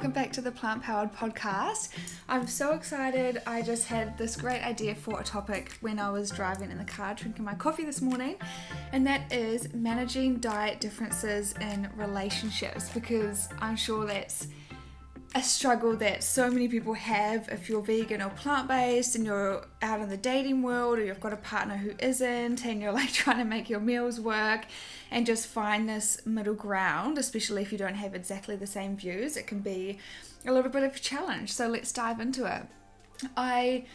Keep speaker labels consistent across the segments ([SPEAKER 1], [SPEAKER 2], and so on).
[SPEAKER 1] welcome back to the Plant Powered Podcast. I'm so excited. I just had this great idea for a topic when I was driving in the car drinking my coffee this morning, and that is managing diet differences in relationships, because I'm sure that's a struggle that so many people have if you're vegan or plant-based and you're out in the dating world, or you've got a partner who isn't and you're like trying to make your meals work and just find this middle ground, especially if you don't have exactly the same views. It can be a little bit of a challenge. So let's dive into it. I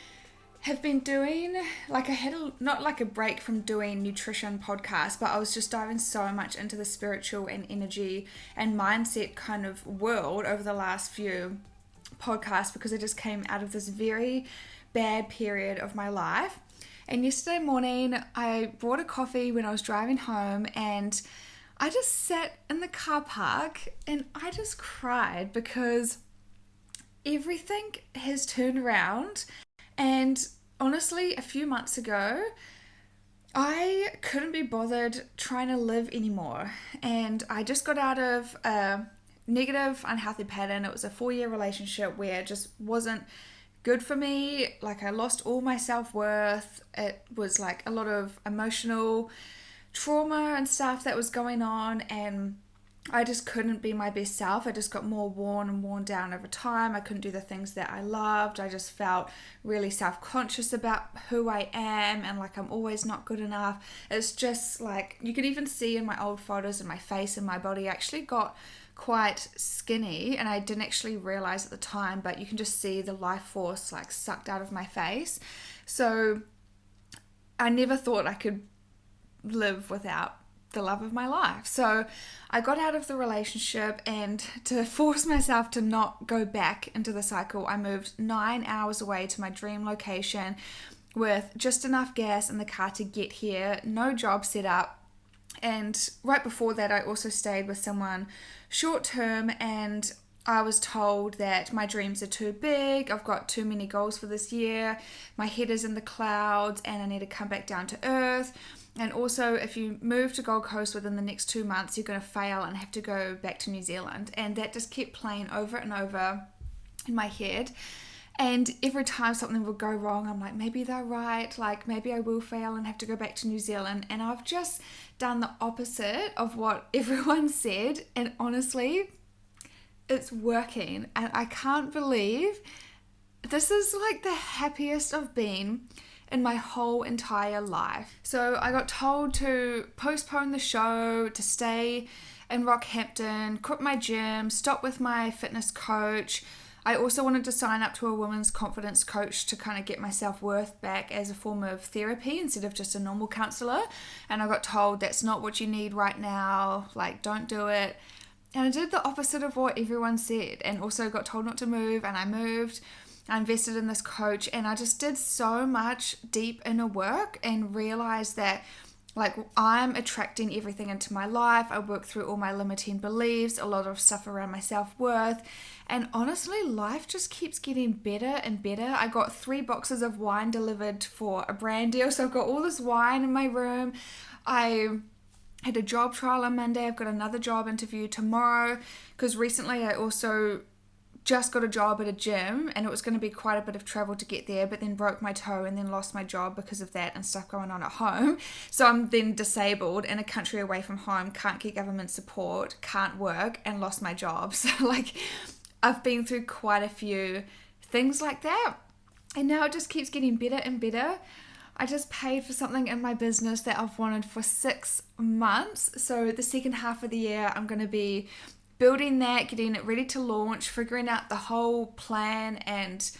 [SPEAKER 1] have been doing, I had not like a break from doing nutrition podcasts, but I was just diving so much into the spiritual and energy and mindset kind of world over the last few podcasts, because I just came out of this very bad period of my life. And yesterday morning I bought a coffee when I was driving home, and I just sat in the car park and I just cried because everything has turned around. And honestly, a few months ago, I couldn't be bothered trying to live anymore. And I just got out of a negative, unhealthy pattern. It was a 4-year relationship where it just wasn't good for me. I lost all my self-worth. It was a lot of emotional trauma and stuff that was going on, and I just couldn't be my best self. I just got more worn and worn down over time. I couldn't do the things that I loved. I just felt really self-conscious about who I am, and I'm always not good enough. It's just you could even see in my old photos in my face and my body, I actually got quite skinny, and I didn't actually realize at the time, but you can just see the life force sucked out of my face. So I never thought I could live without the love of my life. So I got out of the relationship, and to force myself to not go back into the cycle, I moved 9 hours away to my dream location with just enough gas in the car to get here, no job set up. And right before that, I also stayed with someone short term, and I was told that my dreams are too big, I've got too many goals for this year, my head is in the clouds, and I need to come back down to earth. And also, if you move to Gold Coast within the next 2 months, you're going to fail and have to go back to New Zealand. And that just kept playing over and over in my head. And every time something would go wrong, I'm like, maybe they're right. Maybe I will fail and have to go back to New Zealand. And I've just done the opposite of what everyone said. And honestly, it's working. And I can't believe this is the happiest I've been in my whole entire life. So I got told to postpone the show, to stay in Rockhampton, quit my gym, stop with my fitness coach. I also wanted to sign up to a women's confidence coach to kind of get my self-worth back as a form of therapy instead of just a normal counselor. And I got told that's not what you need right now, don't do it. And I did the opposite of what everyone said, and also got told not to move, and I moved. I invested in this coach, and I just did so much deep inner work and realized that I'm attracting everything into my life. I worked through all my limiting beliefs, a lot of stuff around my self-worth, and honestly, life just keeps getting better and better. I got 3 boxes of wine delivered for a brand deal, so I've got all this wine in my room. I had a job trial on Monday. I've got another job interview tomorrow, because recently I also just got a job at a gym, and it was going to be quite a bit of travel to get there, but then broke my toe and then lost my job because of that and stuff going on at home. So I'm then disabled in a country away from home, can't get government support, can't work, and lost my job. So I've been through quite a few things like that, and now it just keeps getting better and better. I just paid for something in my business that I've wanted for 6 months. So the second half of the year, I'm going to be building that, getting it ready to launch, figuring out the whole plan and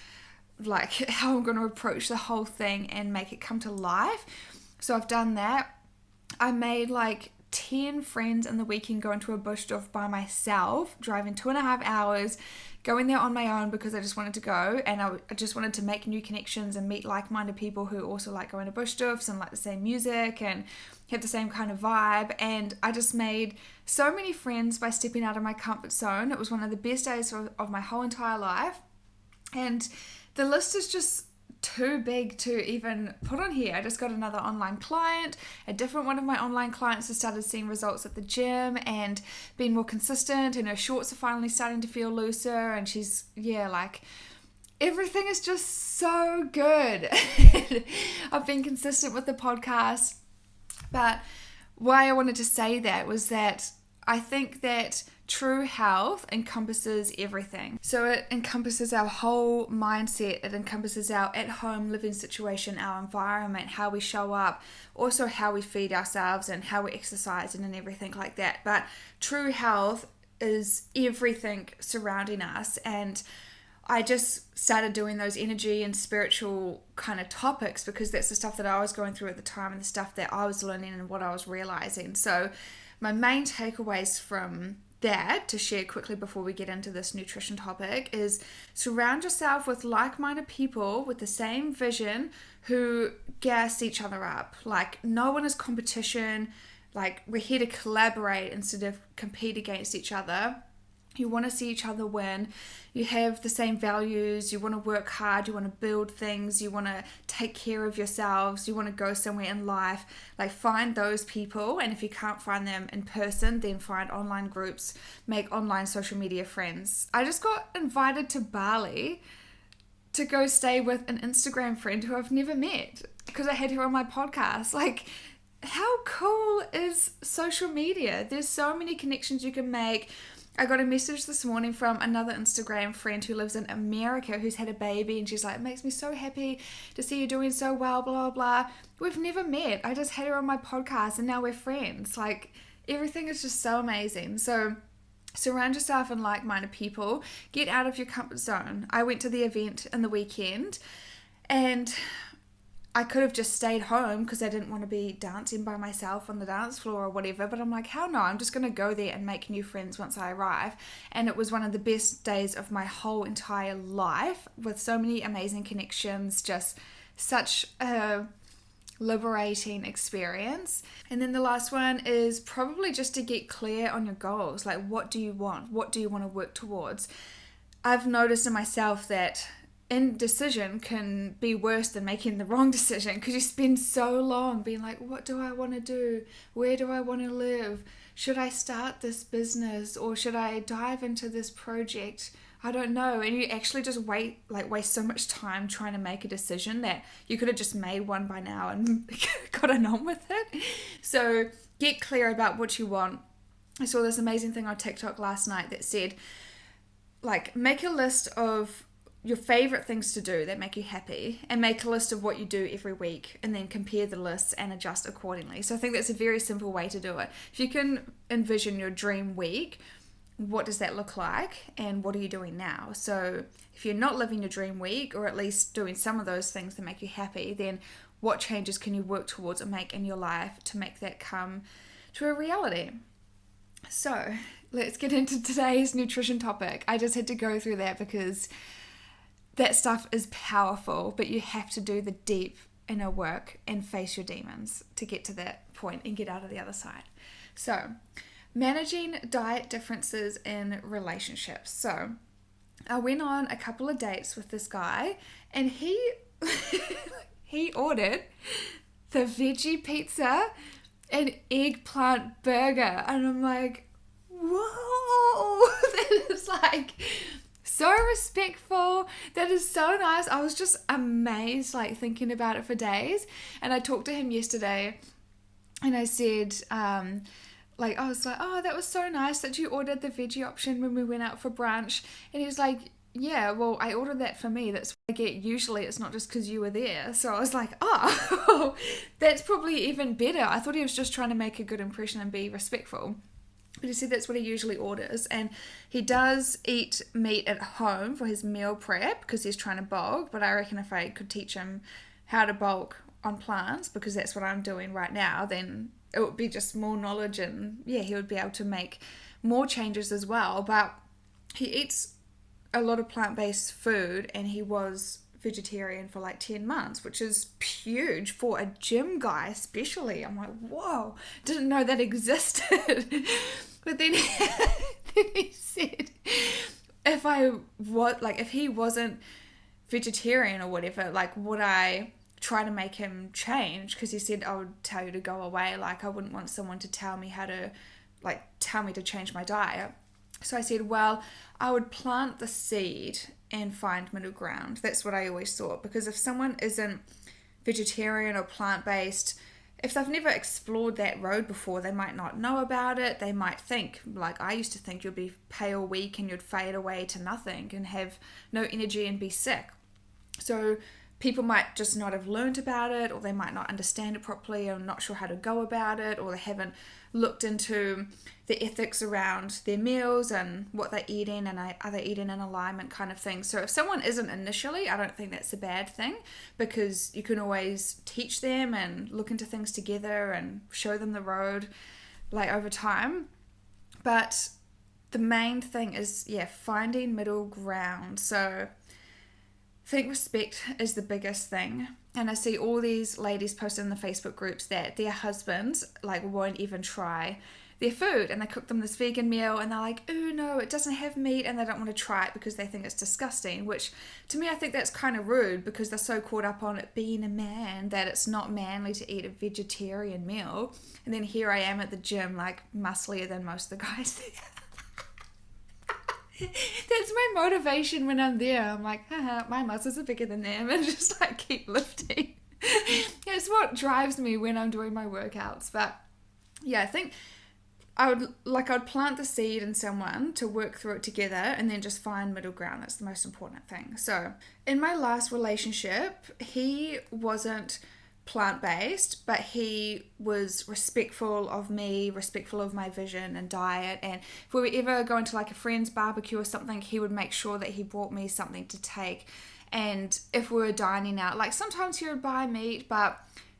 [SPEAKER 1] how I'm going to approach the whole thing and make it come to life. So I've done that. I made 10 friends in the weekend going to a bush off by myself, driving 2.5 hours, going there on my own because I just wanted to go, and I just wanted to make new connections and meet like-minded people who also like going to bush doffs and like the same music and have the same kind of vibe. And I just made so many friends by stepping out of my comfort zone. It was one of the best days of my whole entire life, and the list is just too big to even put on here. I just got another online client. A different one of my online clients has started seeing results at the gym and being more consistent, and her shorts are finally starting to feel looser, and she's, everything is just so good. I've been consistent with the podcast, but why I wanted to say that was that I think that true health encompasses everything. So it encompasses our whole mindset, it encompasses our at-home living situation, our environment, how we show up, also how we feed ourselves and how we exercise and everything like that. But true health is everything surrounding us, and I just started doing those energy and spiritual kind of topics because that's the stuff that I was going through at the time and the stuff that I was learning and what I was realizing. So my main takeaways from that to share quickly before we get into this nutrition topic is surround yourself with like-minded people with the same vision who gas each other up. Like, no one is competition. Like, we're here to collaborate instead of compete against each other. You want to see each other win. You have the same values. You want to work hard. You want to build things. You want to take care of yourselves. You want to go somewhere in life. Like, find those people. And if you can't find them in person, then find online groups. Make online social media friends. I just got invited to Bali to go stay with an Instagram friend who I've never met because I had her on my podcast. Like, how cool is social media? There's so many connections you can make. I got a message this morning from another Instagram friend who lives in America who's had a baby, and she's like, it makes me so happy to see you doing so well, blah, blah, blah. We've never met. I just had her on my podcast and now we're friends. Like, everything is just so amazing. So surround yourself in like-minded people. Get out of your comfort zone. I went to the event in the weekend and I could have just stayed home because I didn't want to be dancing by myself on the dance floor or whatever, but I'm like, hell no, I'm just going to go there and make new friends once I arrive. And it was one of the best days of my whole entire life with so many amazing connections, just such a liberating experience. And then the last one is probably just to get clear on your goals. Like, what do you want? What do you want to work towards? I've noticed in myself that indecision can be worse than making the wrong decision because you spend so long being like, what do I want to do? Where do I want to live? Should I start this business or should I dive into this project? I don't know. And you actually just waste so much time trying to make a decision that you could have just made one by now and gotten on with it. So get clear about what you want. I saw this amazing thing on TikTok last night that said, like, make a list of your favorite things to do that make you happy and make a list of what you do every week and then compare the lists and adjust accordingly. So I think that's a very simple way to do it. If you can envision your dream week, what does that look like and what are you doing now? So if you're not living your dream week or at least doing some of those things that make you happy, then what changes can you work towards or make in your life to make that come to a reality? So let's get into today's nutrition topic. I just had to go through that because that stuff is powerful, but you have to do the deep inner work and face your demons to get to that point and get out of the other side. So, managing diet differences in relationships. So, I went on a couple of dates with this guy and he ordered the veggie pizza and eggplant burger. And I'm like, whoa, that is like so respectful. That is so nice. I was just amazed, like thinking about it for days. And I talked to him yesterday and I said, I was like, oh, that was so nice that you ordered the veggie option when we went out for brunch. And he was like, yeah, well, I ordered that for me. That's what I get usually. It's not just because you were there. So I was like, oh, that's probably even better. I thought he was just trying to make a good impression and be respectful. But he said that's what he usually orders. And he does eat meat at home for his meal prep because he's trying to bulk. But I reckon if I could teach him how to bulk on plants, because that's what I'm doing right now, then it would be just more knowledge and yeah, he would be able to make more changes as well. But he eats a lot of plant-based food and he was vegetarian for like 10 months, which is huge for a gym guy especially. I'm like, whoa, didn't know that existed. But then he said if he wasn't vegetarian or whatever, like, would I try to make him change? Because he said, I would tell you to go away. Like, I wouldn't want someone to tell me to change my diet. So I said, well, I would plant the seed and find middle ground. That's what I always thought, because if someone isn't vegetarian or plant-based, if they've never explored that road before, they might not know about it. They might think, like I used to think, you'd be pale, weak, and you'd fade away to nothing and have no energy and be sick. So people might just not have learned about it, or they might not understand it properly, or not sure how to go about it, or they haven't looked into the ethics around their meals and what they're eating, and are they eating in alignment, kind of thing. So if someone isn't initially, I don't think that's a bad thing, because you can always teach them and look into things together and show them the road, like, over time. But the main thing is, finding middle ground. So I think respect is the biggest thing. And I see all these ladies posted in the Facebook groups that their husbands, like, won't even try their food, and they cook them this vegan meal and they're like, oh no, it doesn't have meat, and they don't want to try it because they think it's disgusting, which to me, I think that's kind of rude, because they're so caught up on it being a man that it's not manly to eat a vegetarian meal. And then here I am at the gym, like, musclier than most of the guys there. That's my motivation when I'm there. I'm like, my muscles are bigger than them, and just like keep lifting. It's what drives me when I'm doing my workouts. But yeah, I think I'd plant the seed in someone to work through it together, and then just find middle ground. That's the most important thing. So in my last relationship, he wasn't plant-based, but he was respectful of me, respectful of my vision and diet. And if we were ever going to like a friend's barbecue or something, he would make sure that he brought me something to take. And if we were dining out, like, sometimes he would buy meat, but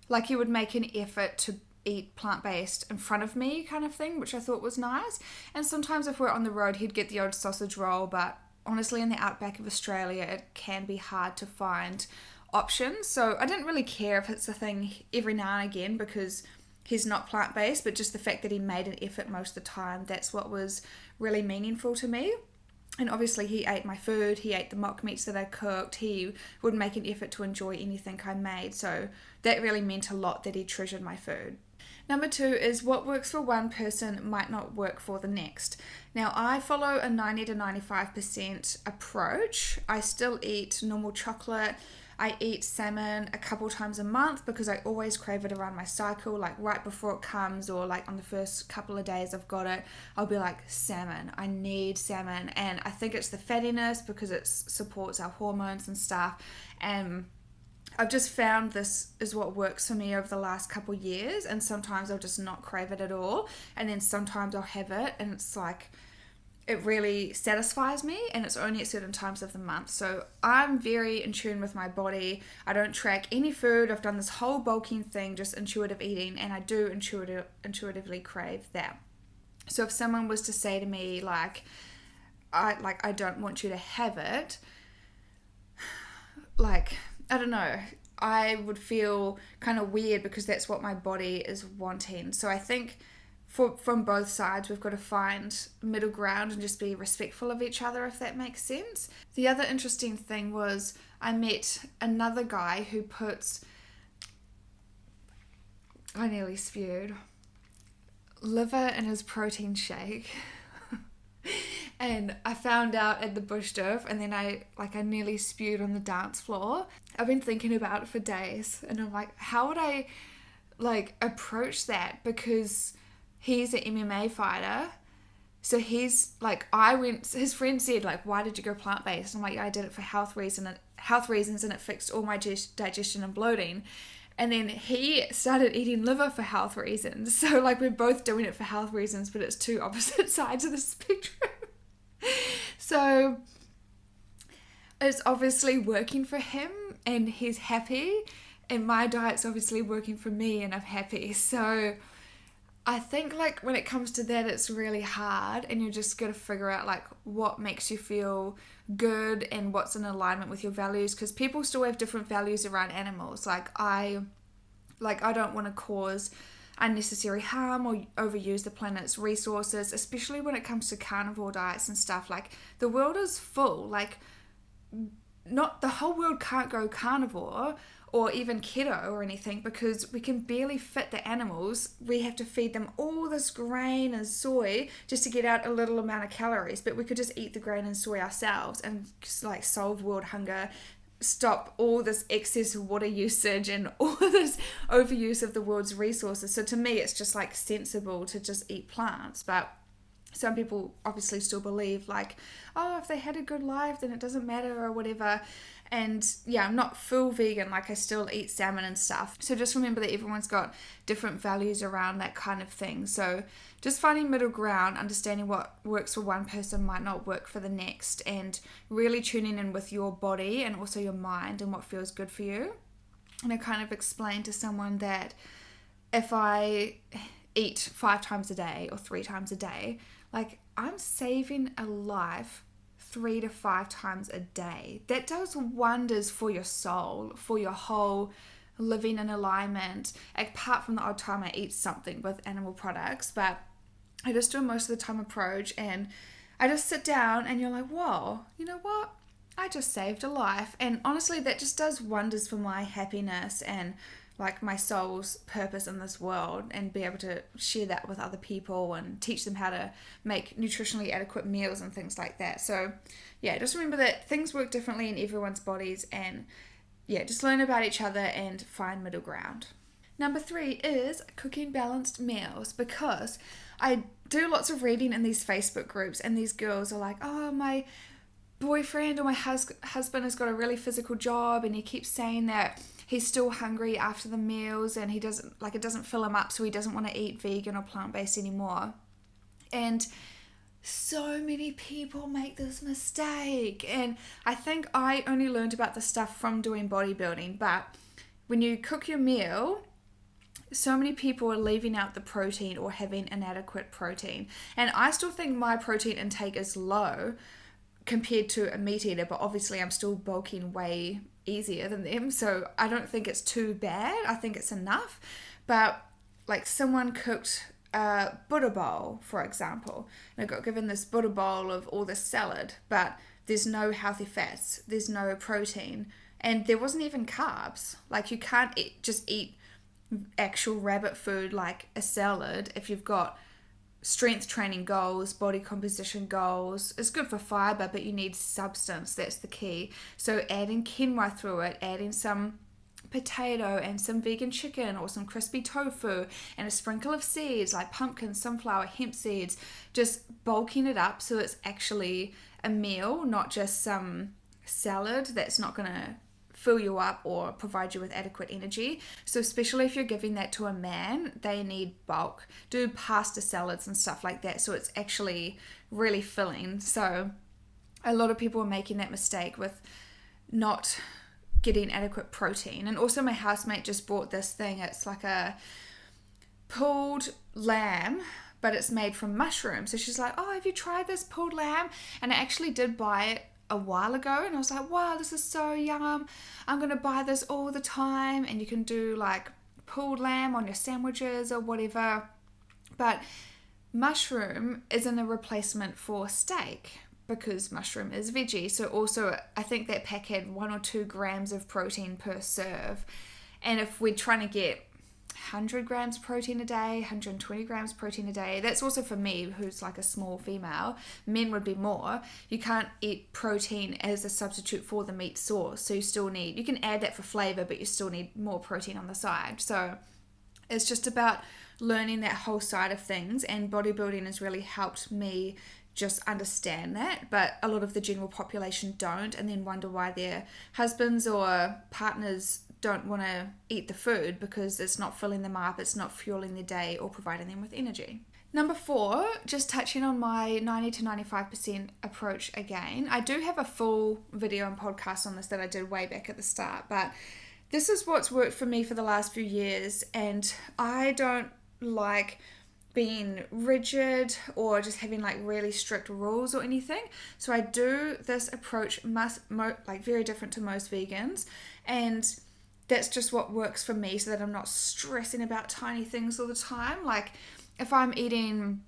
[SPEAKER 1] like, he would make an effort to eat plant-based in front of me, kind of thing, which I thought was nice. And sometimes if we're on the road, he'd get the odd sausage roll, but honestly, in the outback of Australia, it can be hard to find options. So I didn't really care if it's a thing every now and again, because he's not plant-based, but just the fact that he made an effort most of the time, that's what was really meaningful to me. And obviously he ate my food, he ate the mock meats that I cooked, he would make an effort to enjoy anything I made, so that really meant a lot that he treasured my food. Number 2 is what works for one person might not work for the next. Now, I follow a 90 to 95% approach. I still eat normal chocolate. I eat salmon a couple times a month because I always crave it around my cycle, like right before it comes, or like on the first couple of days I've got it, I'll be like, salmon, I need salmon. And I think it's the fattiness, because it supports our hormones and stuff. And I've just found this is what works for me over the last couple years, and sometimes I'll just not crave it at all, and then sometimes I'll have it and it's like, it really satisfies me, and it's only at certain times of the month. So I'm very in tune with my body. I don't track any food. I've done this whole bulking thing, just intuitive eating, and I do intuitively crave that. So if someone was to say to me I don't want you to have it, like, I don't know, I would feel kind of weird, because that's what my body is wanting. So I think from both sides, we've got to find middle ground and just be respectful of each other, if that makes sense. The other interesting thing was I met another guy who puts, I nearly spewed, liver in his protein shake. And I found out at the bush turf, and then I nearly spewed on the dance floor. I've been thinking about it for days, and I'm like, how would I approach that? Because he's an MMA fighter, so he's like, his friend said, like, why did you go plant-based? I'm like, yeah, I did it for health reasons, and it fixed all my digestion and bloating. And then he started eating liver for health reasons. So like, we're both doing it for health reasons, but it's two opposite sides of the spectrum. So it's obviously working for him and he's happy, and my diet's obviously working for me and I'm happy. So I think like when it comes to that, it's really hard, and you just got to figure out like what makes you feel good and what's in alignment with your values, because people still have different values around animals. I don't want to cause unnecessary harm or overuse the planet's resources, especially when it comes to carnivore diets and stuff. Like, the world is full. Like, not the whole world can't go carnivore or even keto or anything, because we can barely fit the animals. We have to feed them all this grain and soy just to get out a little amount of calories, but we could just eat the grain and soy ourselves and like solve world hunger, stop all this excess water usage and all this overuse of the world's resources. So to me, it's just like sensible to just eat plants. But some people obviously still believe like, oh, if they had a good life, then it doesn't matter or whatever. And yeah, I'm not full vegan, like I still eat salmon and stuff. So just remember that everyone's got different values around that kind of thing. So just finding middle ground, understanding what works for one person might not work for the next, and really tuning in with your body and also your mind and what feels good for you. And I kind of explained to someone that if I eat 5 times a day or 3 times a day, like I'm saving a life 3 to 5 times a day. That does wonders for your soul, for your whole living in alignment, apart from the odd time I eat something with animal products. But I just do a most of the time approach, and I just sit down and you're like, whoa, you know what? I just saved a life. And honestly, that just does wonders for my happiness and like my soul's purpose in this world, and be able to share that with other people and teach them how to make nutritionally adequate meals and things like that. So yeah, just remember that things work differently in everyone's bodies, and yeah, just learn about each other and find middle ground. Number 3 is cooking balanced meals, because I do lots of reading in these Facebook groups, and these girls are like, oh, my boyfriend or my husband has got a really physical job, and he keeps saying that he's still hungry after the meals, and he doesn't, like, it doesn't fill him up, so he doesn't want to eat vegan or plant-based anymore. And so many people make this mistake, and I think I only learned about this stuff from doing bodybuilding. But when you cook your meal, so many people are leaving out the protein or having inadequate protein. And I still think my protein intake is low compared to a meat eater, but obviously I'm still bulking way easier than them, so I don't think it's too bad. I think it's enough. But like, someone cooked a Buddha bowl, for example, and I got given this Buddha bowl of all this salad, but there's no healthy fats, there's no protein, and there wasn't even carbs. Like, you can't just eat actual rabbit food like a salad if you've got strength training goals, body composition goals. It's good for fiber, but you need substance. That's the key. So adding quinoa through it, adding some potato and some vegan chicken or some crispy tofu and a sprinkle of seeds like pumpkin, sunflower, hemp seeds, just bulking it up so it's actually a meal, not just some salad that's not going to fill you up or provide you with adequate energy. So especially if you're giving that to a man, they need bulk. Do pasta salads and stuff like that, so it's actually really filling. So a lot of people are making that mistake with not getting adequate protein. And also my housemate just bought this thing. It's like a pulled lamb, but it's made from mushrooms. So she's like, oh, have you tried this pulled lamb? And I actually did buy it a while ago, and I was like, wow, this is so yum. I'm gonna buy this all the time. And you can do like pulled lamb on your sandwiches or whatever. But mushroom isn't a replacement for steak, because mushroom is veggie. So also I think that pack had 1 or 2 grams of protein per serve. And if we're trying to get 100 grams protein a day, 120 grams protein a day, that's also for me, who's like a small female. Men would be more. You can't eat protein as a substitute for the meat source, so you can add that for flavor, but you still need more protein on the side. So it's just about learning that whole side of things, and bodybuilding has really helped me just understand that. But a lot of the general population don't, and then wonder why their husbands or partners don't want to eat the food, because it's not filling them up, it's not fueling their day or providing them with energy. Number 4, just touching on my 90 to 95% approach again. I do have a full video and podcast on this that I did way back at the start, but this is what's worked for me for the last few years, and I don't like being rigid or just having like really strict rules or anything. So I do this approach very different to most vegans, and that's just what works for me, so that I'm not stressing about tiny things all the time. Like if I'm eating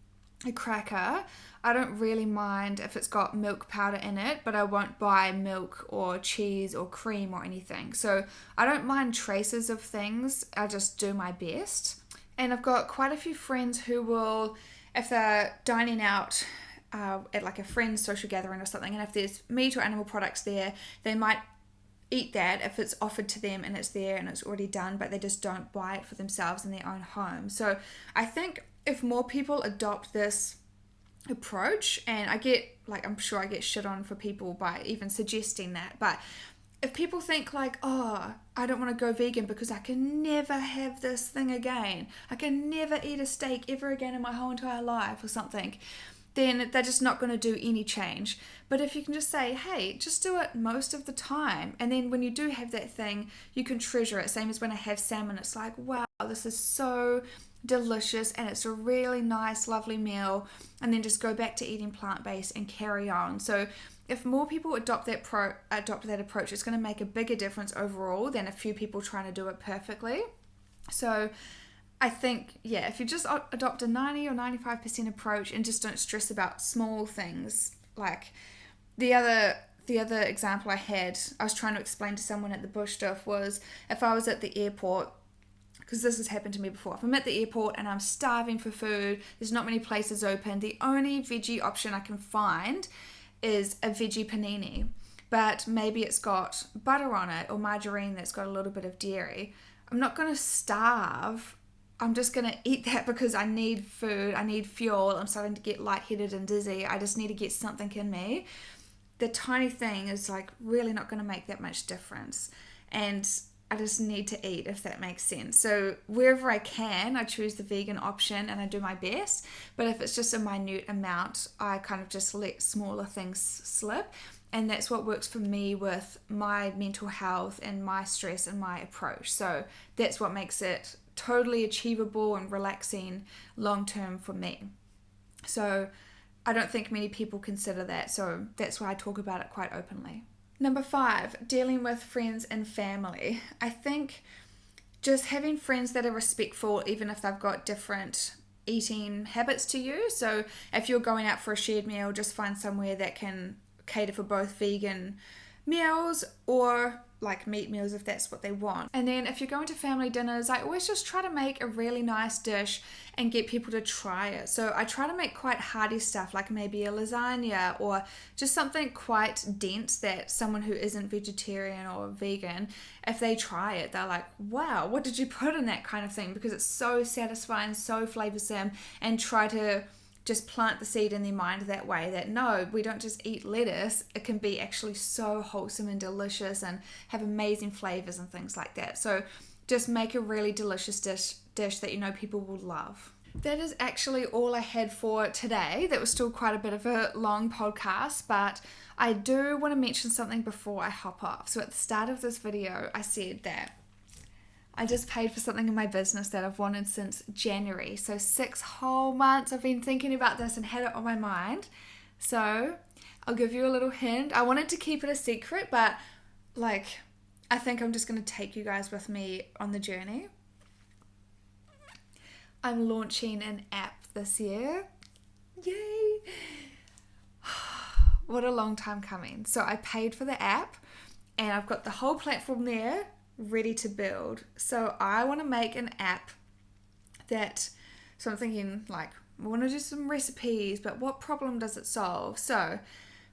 [SPEAKER 1] a cracker, I don't really mind if it's got milk powder in it, but I won't buy milk or cheese or cream or anything. So I don't mind traces of things. I just do my best. And I've got quite a few friends who will, if they're dining out at like a friend's social gathering or something, and if there's meat or animal products there, they might eat that if it's offered to them and it's there and it's already done, but they just don't buy it for themselves in their own home. So I think if more people adopt this approach, and I'm sure I get shit on for people by even suggesting that, but if people think like, oh, I don't want to go vegan because I can never have this thing again, I can never eat a steak ever again in my whole entire life or something, then they're just not going to do any change. But if you can just say, hey, just do it most of the time, and then when you do have that thing, you can treasure it. Same as when I have salmon, it's like, wow, this is so delicious and it's a really nice, lovely meal, and then just go back to eating plant-based and carry on. So if more people adopt that approach, it's going to make a bigger difference overall than a few people trying to do it perfectly. So I think, if you just adopt a 90 or 95% approach and just don't stress about small things, like the other example I was trying to explain to someone at the bush stuff was, if I was at the airport, because this has happened to me before, if I'm at the airport and I'm starving for food, there's not many places open, the only veggie option I can find is a veggie panini, but maybe it's got butter on it or margarine that's got a little bit of dairy. I'm not going to starve. I'm just going to eat that because I need food, I need fuel, I'm starting to get lightheaded and dizzy, I just need to get something in me. The tiny thing is like really not going to make that much difference, and I just need to eat, if that makes sense. So wherever I can, I choose the vegan option and I do my best, but if it's just a minute amount, I kind of just let smaller things slip, and that's what works for me with my mental health and my stress and my approach. So that's what makes it totally achievable and relaxing long term for me. So I don't think many people consider that, so that's why I talk about it quite openly. Number 5, dealing with friends and family. I think just having friends that are respectful, even if they've got different eating habits to you. So if you're going out for a shared meal, just find somewhere that can cater for both vegan meals or like meat meals if that's what they want. And then if you're going to family dinners, I always just try to make a really nice dish and get people to try it. So I try to make quite hearty stuff, like maybe a lasagna or just something quite dense that someone who isn't vegetarian or vegan, if they try it, they're like, wow, what did you put in that kind of thing? Because it's so satisfying, so flavorsome, and try to just plant the seed in their mind that way, that no, we don't just eat lettuce, it can be actually so wholesome and delicious and have amazing flavors and things like that. So just make a really delicious dish that you know people will love. That is actually all I had for today. That was still quite a bit of a long podcast, but I do want to mention something before I hop off. So at the start of this video, I said that I just paid for something in my business that I've wanted since January. So 6 whole months I've been thinking about this and had it on my mind. So I'll give you a little hint. I wanted to keep it a secret, but I think I'm just going to take you guys with me on the journey. I'm launching an app this year. Yay! What a long time coming. So I paid for the app and I've got the whole platform there ready to build. So I want to make an app so I'm thinking I want to do some recipes, but what problem does it solve? So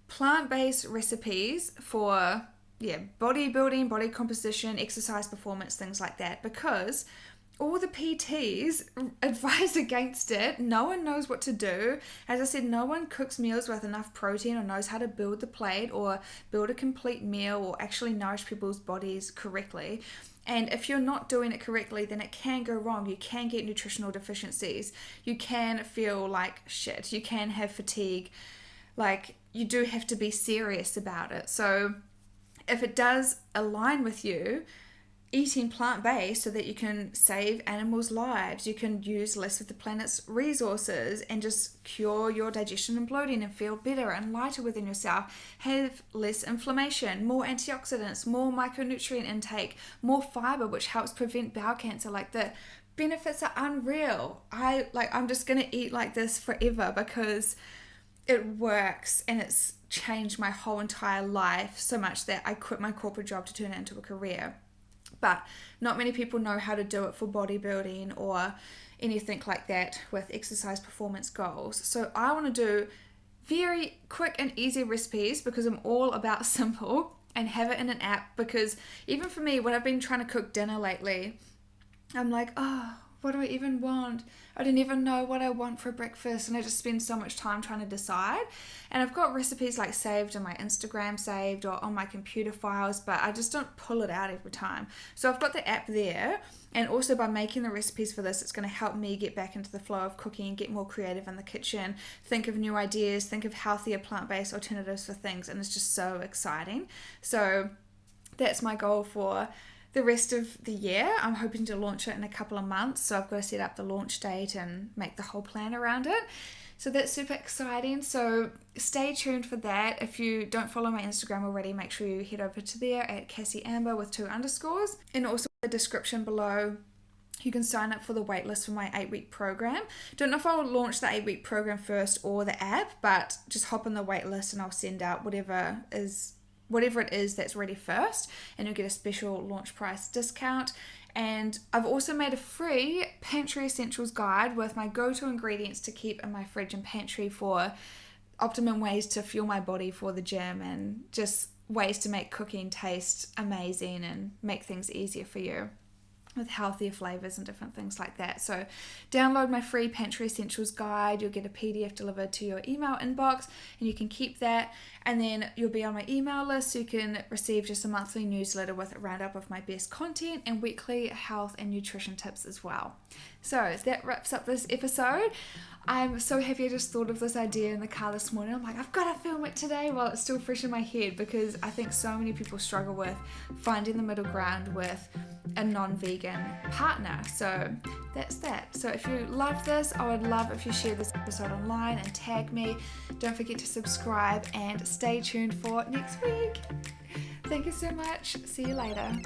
[SPEAKER 1] plant-based recipes for bodybuilding, body composition, exercise performance, things like that, because all the PTs advise against it. No one knows what to do. As I said, no one cooks meals with enough protein or knows how to build the plate or build a complete meal or actually nourish people's bodies correctly. And if you're not doing it correctly, then it can go wrong. You can get nutritional deficiencies. You can feel like shit. You can have fatigue. You do have to be serious about it. So if it does align with you, eating plant-based so that you can save animals' lives, you can use less of the planet's resources and just cure your digestion and bloating and feel better and lighter within yourself, have less inflammation, more antioxidants, more micronutrient intake, more fiber, which helps prevent bowel cancer. The benefits are unreal. I'm just gonna eat like this forever because it works, and it's changed my whole entire life so much that I quit my corporate job to turn it into a career. But not many people know how to do it for bodybuilding or anything like that with exercise performance goals. So I want to do very quick and easy recipes because I'm all about simple, and have it in an app, because even for me, when I've been trying to cook dinner lately, I'm like, oh, what do I even want? I don't even know what I want for breakfast, and I just spend so much time trying to decide. And I've got recipes like saved on my Instagram saved or on my computer files, but I just don't pull it out every time. So I've got the app there, and also by making the recipes for this, it's going to help me get back into the flow of cooking, get more creative in the kitchen, think of new ideas, think of healthier plant-based alternatives for things, and it's just so exciting. So that's my goal for the rest of the year. I'm hoping to launch it in a couple of months, so I've got to set up the launch date and make the whole plan around it. So that's super exciting. So stay tuned for that. If you don't follow my Instagram already, make sure you head over to there at Cassie Amber with 2 underscores. And also in the description below, you can sign up for the waitlist for my 8-week program. Don't know if I'll launch the 8-week program first or the app, but just hop on the waitlist and I'll send out whatever it is that's ready first, and you'll get a special launch price discount. And I've also made a free pantry essentials guide with my go-to ingredients to keep in my fridge and pantry for optimum ways to fuel my body for the gym, and just ways to make cooking taste amazing and make things easier for you with healthier flavors and different things like that. So download my free Pantry Essentials guide. You'll get a PDF delivered to your email inbox, and you can keep that. And then you'll be on my email list, so you can receive just a monthly newsletter with a roundup of my best content and weekly health and nutrition tips as well. So that wraps up this episode. I'm so happy I just thought of this idea in the car this morning. I'm like, I've got to film it today while it's still fresh in my head, because I think so many people struggle with finding the middle ground with a non-vegan partner. So that's that. So if you love this, I would love if you share this episode online and tag me. Don't forget to subscribe and stay tuned for next week. Thank you so much. See you later.